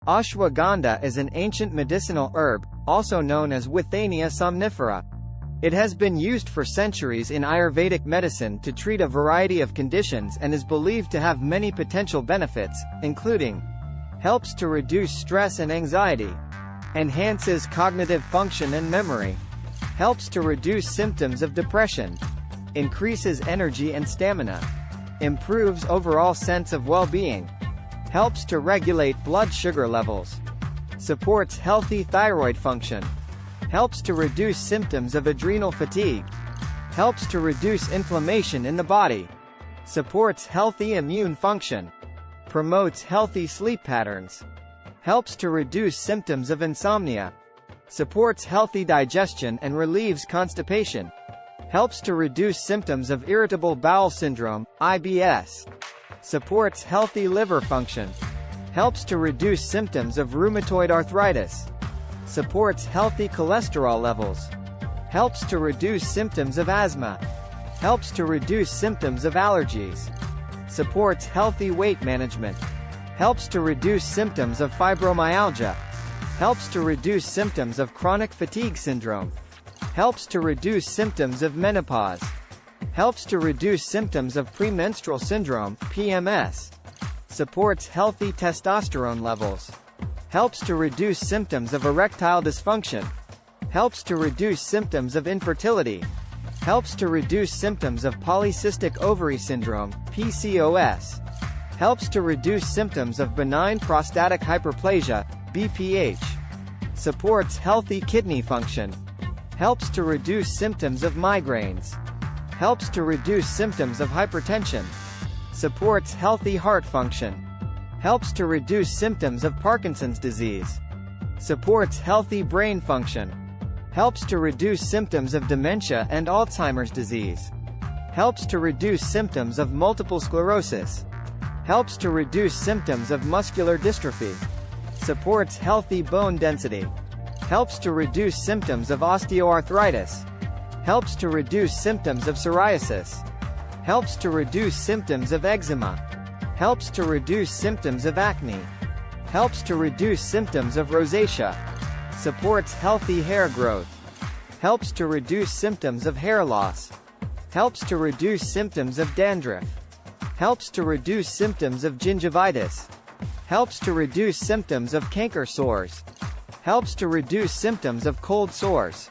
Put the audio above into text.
Ashwagandha is an ancient medicinal herb, also known as Withania somnifera. It has been used for centuries in Ayurvedic medicine to treat a variety of conditions and is believed to have many potential benefits, including helps to reduce stress and anxiety, enhances cognitive function and memory, helps to reduce symptoms of depression, increases energy and stamina, improves overall sense of well-being, helps to regulate blood sugar levels, supports healthy thyroid function, helps to reduce symptoms of adrenal fatigue, helps to reduce inflammation in the body, supports healthy immune function, promotes healthy sleep patterns, helps to reduce symptoms of insomnia, supports healthy digestion and relieves constipation, helps to reduce symptoms of irritable bowel syndrome, IBS, supports healthy liver function, helps to reduce symptoms of rheumatoid arthritis, supports healthy cholesterol levels, helps to reduce symptoms of asthma, helps to reduce symptoms of allergies, supports healthy weight management, helps to reduce symptoms of fibromyalgia, helps to reduce symptoms of chronic fatigue syndrome, helps to reduce symptoms of menopause, helps to reduce symptoms of premenstrual syndrome, PMS, supports healthy testosterone levels, helps to reduce symptoms of erectile dysfunction, helps to reduce symptoms of infertility, helps to reduce symptoms of polycystic ovary syndrome, PCOS, helps to reduce symptoms of benign prostatic hyperplasia, BPH, supports healthy kidney function, helps to reduce symptoms of migraines, helps to reduce symptoms of hypertension, supports healthy heart function, helps to reduce symptoms of Parkinson's disease, supports healthy brain function, helps to reduce symptoms of dementia and Alzheimer's disease, helps to reduce symptoms of multiple sclerosis, helps to reduce symptoms of muscular dystrophy, supports healthy bone density, helps to reduce symptoms of osteoarthritis, helps to reduce symptoms of psoriasis, helps to reduce symptoms of eczema, helps to reduce symptoms of acne, helps to reduce symptoms of rosacea, supports healthy hair growth, helps to reduce symptoms of hair loss, helps to reduce symptoms of dandruff, helps to reduce symptoms of gingivitis, helps to reduce symptoms of canker sores, helps to reduce symptoms of cold sores,